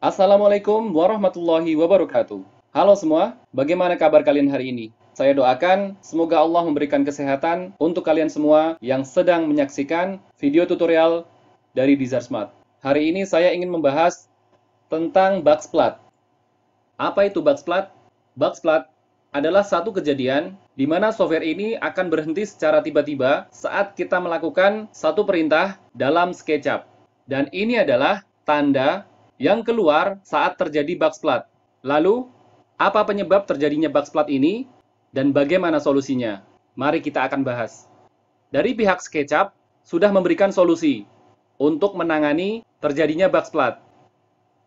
Assalamualaikum warahmatullahi wabarakatuh. Halo semua, bagaimana kabar kalian hari ini? Saya doakan semoga Allah memberikan kesehatan untuk kalian semua yang sedang menyaksikan video tutorial dari Dizar Smart. Hari ini saya ingin membahas tentang Bugsplaat. Apa itu Bugsplaat? Bugsplaat adalah satu kejadian di mana software ini akan berhenti secara tiba-tiba saat kita melakukan satu perintah dalam SketchUp. Dan ini adalah tanda yang keluar saat terjadi Bugsplaat. Lalu, apa penyebab terjadinya Bugsplaat ini dan bagaimana solusinya? Mari kita akan bahas. Dari pihak SketchUp sudah memberikan solusi untuk menangani terjadinya Bugsplaat.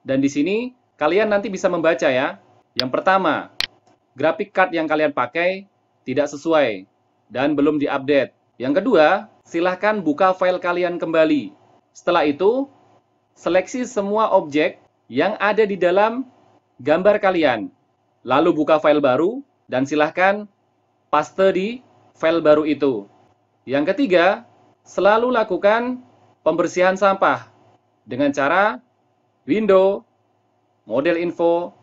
Dan di sini kalian nanti bisa membaca ya. Yang pertama, graphic card yang kalian pakai tidak sesuai dan belum diupdate. Yang kedua, silahkan buka file kalian kembali. Setelah itu, seleksi semua objek yang ada di dalam gambar kalian. Lalu buka file baru dan silahkan paste di file baru itu. Yang ketiga, selalu lakukan pembersihan sampah dengan cara window, model info,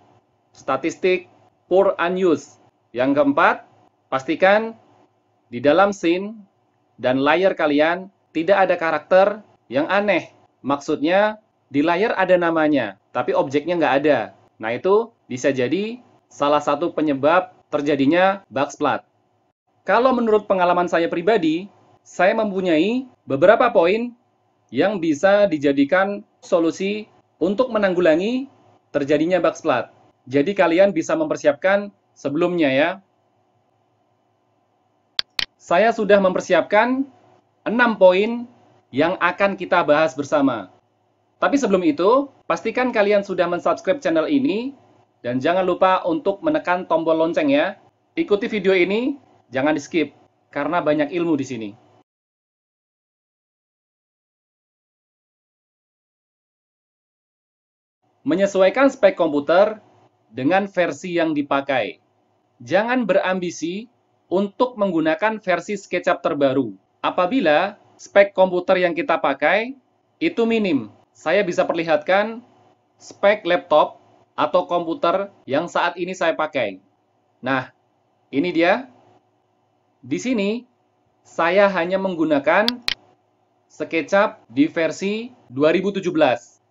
statistik, for unused. Yang keempat, pastikan di dalam scene dan layer kalian tidak ada karakter yang aneh. Maksudnya, di layar ada namanya, tapi objeknya nggak ada. Nah, itu bisa jadi salah satu penyebab terjadinya Bugsplaat. Kalau menurut pengalaman saya pribadi, saya mempunyai beberapa poin yang bisa dijadikan solusi untuk menanggulangi terjadinya Bugsplaat. Jadi kalian bisa mempersiapkan sebelumnya ya. Saya sudah mempersiapkan 6 poin yang akan kita bahas bersama. Tapi sebelum itu, pastikan kalian sudah mensubscribe channel ini dan jangan lupa untuk menekan tombol lonceng ya. Ikuti video ini, jangan di-skip karena banyak ilmu di sini. Menyesuaikan spek komputer dengan versi yang dipakai. Jangan berambisi untuk menggunakan versi SketchUp terbaru. Apabila spek komputer yang kita pakai itu minim, saya bisa perlihatkan spek laptop atau komputer yang saat ini saya pakai. Nah, ini dia. Di sini, saya hanya menggunakan SketchUp di versi 2017.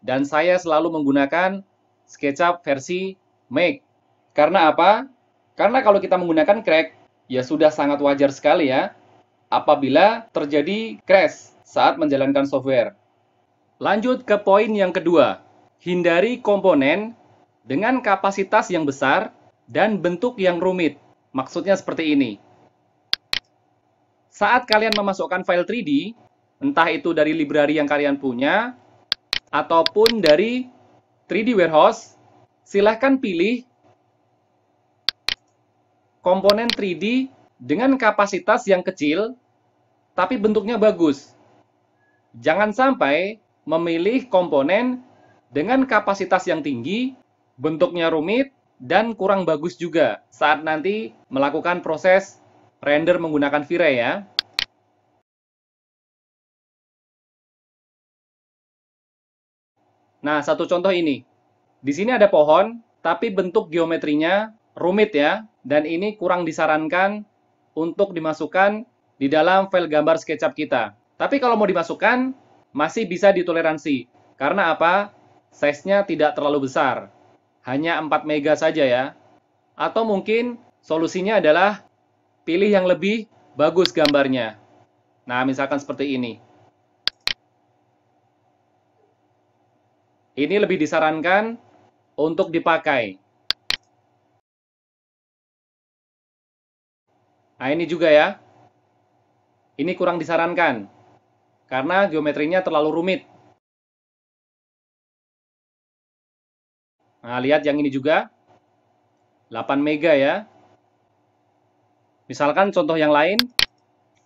Dan saya selalu menggunakan SketchUp versi Make. Karena apa? Karena kalau kita menggunakan crack, ya sudah sangat wajar sekali ya apabila terjadi crash saat menjalankan software. Lanjut ke poin yang kedua. Hindari komponen dengan kapasitas yang besar dan bentuk yang rumit. Maksudnya seperti ini. Saat kalian memasukkan file 3D, entah itu dari library yang kalian punya, ataupun dari 3D Warehouse, silahkan pilih komponen 3D dengan kapasitas yang kecil, tapi bentuknya bagus. Jangan sampai memilih komponen dengan kapasitas yang tinggi, bentuknya rumit, dan kurang bagus juga saat nanti melakukan proses render menggunakan V-Ray ya. Nah, satu contoh ini. Di sini ada pohon, tapi bentuk geometrinya rumit ya, dan ini kurang disarankan untuk dimasukkan di dalam file gambar SketchUp kita. Tapi kalau mau dimasukkan, masih bisa ditoleransi. Karena apa? Size-nya tidak terlalu besar. Hanya 4 mega saja ya. Atau mungkin solusinya adalah pilih yang lebih bagus gambarnya. Nah, misalkan seperti ini. Ini lebih disarankan untuk dipakai. Nah, ini juga ya. Ini kurang disarankan karena geometrinya terlalu rumit. Nah, lihat yang ini juga. 8 mega ya. Misalkan contoh yang lain.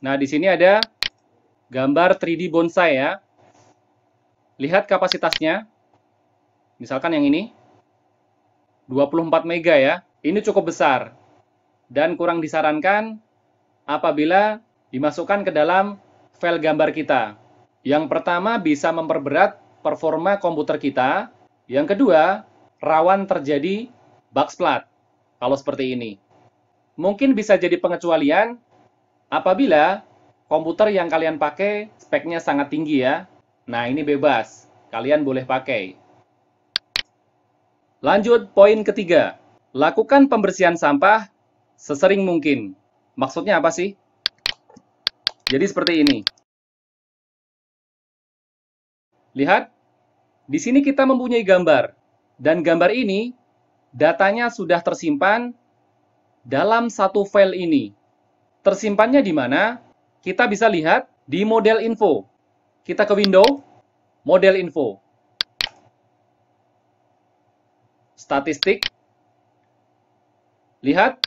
Nah, di sini ada gambar 3D bonsai ya. Lihat kapasitasnya. Misalkan yang ini. 24 mega ya. Ini cukup besar. Dan kurang disarankan apabila dimasukkan ke dalam file gambar kita. Yang pertama bisa memperberat performa komputer kita. Yang kedua, rawan terjadi backsplat. Kalau seperti ini. Mungkin bisa jadi pengecualian apabila komputer yang kalian pakai speknya sangat tinggi ya. Nah, ini bebas. Kalian boleh pakai. Lanjut poin ketiga. Lakukan pembersihan sampah sesering mungkin. Maksudnya apa sih? Jadi seperti ini. Lihat, di sini kita mempunyai gambar. Dan gambar ini, datanya sudah tersimpan dalam satu file ini. Tersimpannya di mana? Kita bisa lihat di model info. Kita ke window, model info. Statistik. Lihat.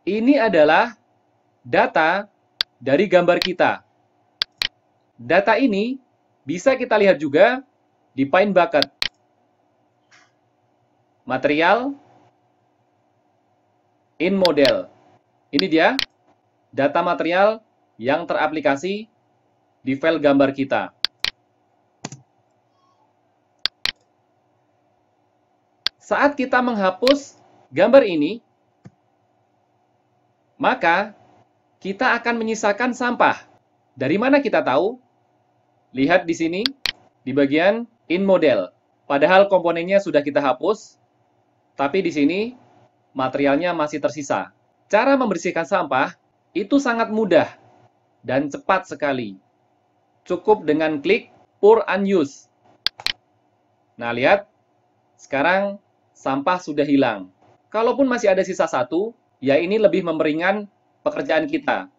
Ini adalah data dari gambar kita. Data ini bisa kita lihat juga di Pine Bucket. Material, in model. Ini dia, data material yang teraplikasi di file gambar kita. Saat kita menghapus gambar ini, maka kita akan menyisakan sampah. Dari mana kita tahu? Lihat di sini, di bagian in model. Padahal komponennya sudah kita hapus, tapi di sini materialnya masih tersisa. Cara membersihkan sampah itu sangat mudah dan cepat sekali. Cukup dengan klik pour unused. Nah, lihat. Sekarang sampah sudah hilang. Kalaupun masih ada sisa satu, ya ini lebih memperingan pekerjaan kita.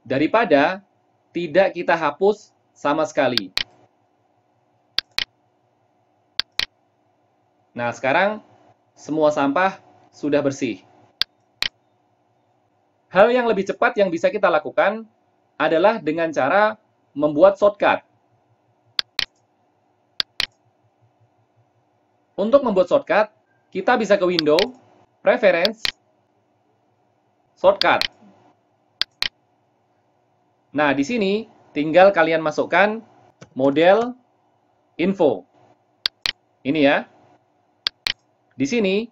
Daripada tidak kita hapus sama sekali. Nah, sekarang semua sampah sudah bersih. Hal yang lebih cepat yang bisa kita lakukan adalah dengan cara membuat shortcut. Untuk membuat shortcut, kita bisa ke window, preference, shortcut. Nah, di sini tinggal kalian masukkan model info. Ini ya. Di sini,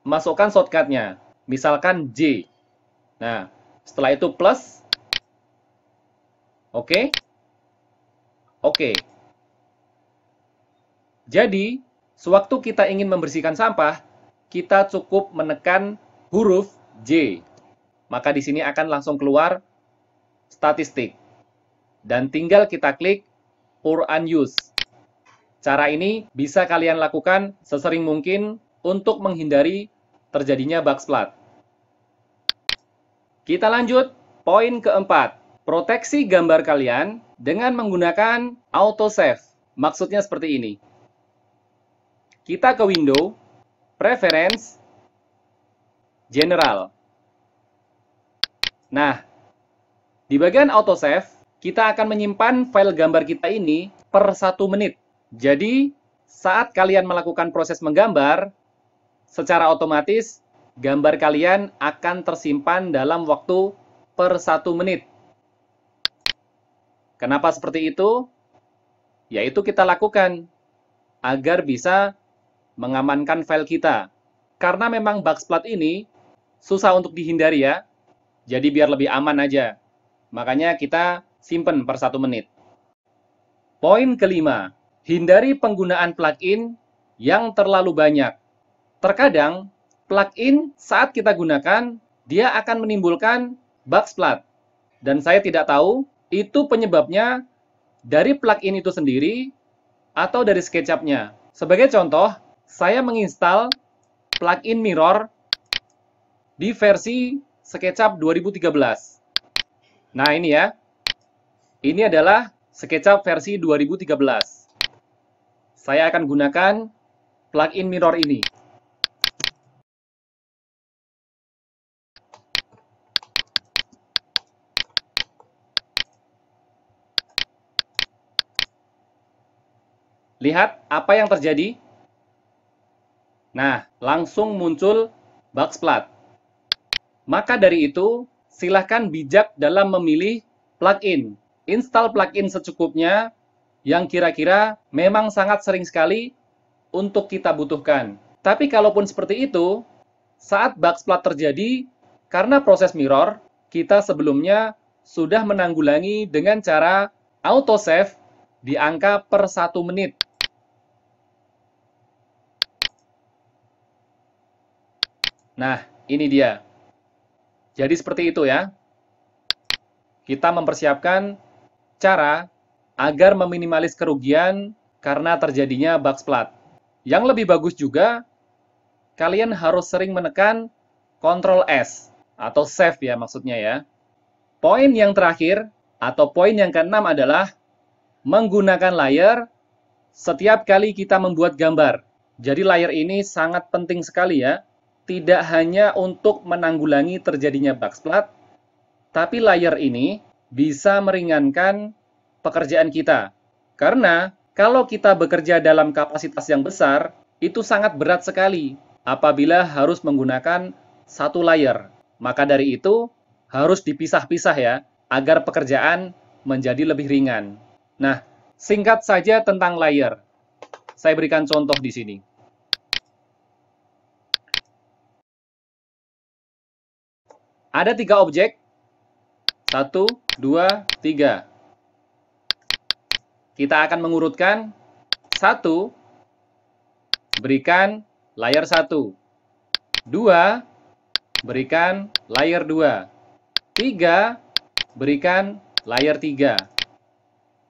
masukkan shortcut-nya. Misalkan J. Nah, setelah itu plus. Oke. Oke. Jadi, sewaktu kita ingin membersihkan sampah, kita cukup menekan huruf J. Maka di sini akan langsung keluar statistik. Dan tinggal kita klik pour unused. Cara ini bisa kalian lakukan sesering mungkin untuk menghindari terjadinya backsplat. Kita lanjut, poin keempat. Proteksi gambar kalian dengan menggunakan autosave. Maksudnya seperti ini. Kita ke window, preference, general. Nah, di bagian autosave, kita akan menyimpan file gambar kita ini per 1 menit. Jadi, saat kalian melakukan proses menggambar, secara otomatis gambar kalian akan tersimpan dalam waktu per 1 menit. Kenapa seperti itu? Yaitu kita lakukan agar bisa mengamankan file kita. Karena memang backsplat ini susah untuk dihindari ya. Jadi biar lebih aman aja. Makanya kita simpen per 1 menit. Poin kelima. Hindari penggunaan plugin yang terlalu banyak. Terkadang, plugin saat kita gunakan, dia akan menimbulkan backsplat. Dan saya tidak tahu, itu penyebabnya dari plugin itu sendiri atau dari SketchUp-nya. Sebagai contoh, saya menginstal plugin mirror di versi SketchUp 2013. Nah, ini ya. Ini adalah SketchUp versi 2013. Saya akan gunakan plugin mirror ini. Lihat apa yang terjadi. Nah, langsung muncul backsplat. Maka dari itu, silahkan bijak dalam memilih plugin. Install plugin secukupnya, yang kira-kira memang sangat sering sekali untuk kita butuhkan. Tapi kalaupun seperti itu, saat backsplat terjadi, karena proses mirror, kita sebelumnya sudah menanggulangi dengan cara autosave di angka per 1 menit. Nah, ini dia. Jadi seperti itu ya. Kita mempersiapkan cara agar meminimalis kerugian karena terjadinya backsplat. Yang lebih bagus juga, kalian harus sering menekan Ctrl S atau save ya maksudnya ya. Poin yang terakhir atau poin yang keenam adalah menggunakan layer setiap kali kita membuat gambar. Jadi layer ini sangat penting sekali ya. Tidak hanya untuk menanggulangi terjadinya backsplat, tapi layer ini bisa meringankan pekerjaan kita. Karena kalau kita bekerja dalam kapasitas yang besar, itu sangat berat sekali apabila harus menggunakan satu layer. Maka dari itu, harus dipisah-pisah ya, agar pekerjaan menjadi lebih ringan. Nah, singkat saja tentang layer. Saya berikan contoh di sini. Ada 3 objek. 1, 2, 3. Kita akan mengurutkan. 1, berikan layer 1. 2, berikan layer 2. 3, berikan layer 3.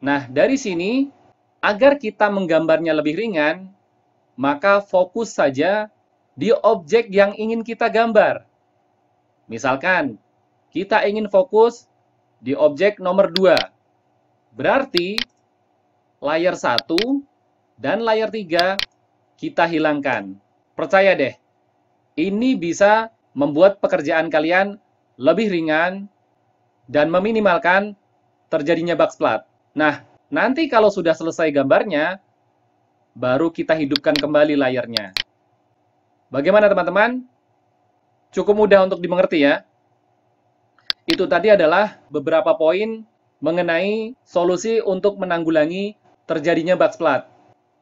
Nah, dari sini, agar kita menggambarnya lebih ringan, maka fokus saja di objek yang ingin kita gambar. Misalkan, kita ingin fokus di objek nomor 2. Berarti, layer 1 dan layer 3 kita hilangkan. Percaya deh, ini bisa membuat pekerjaan kalian lebih ringan dan meminimalkan terjadinya backsplat. Nah, nanti kalau sudah selesai gambarnya, baru kita hidupkan kembali layarnya. Bagaimana teman-teman? Cukup mudah untuk dimengerti ya. Itu tadi adalah beberapa poin mengenai solusi untuk menanggulangi terjadinya backsplat.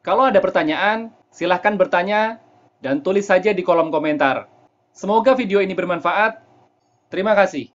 Kalau ada pertanyaan, silahkan bertanya dan tulis saja di kolom komentar. Semoga video ini bermanfaat. Terima kasih.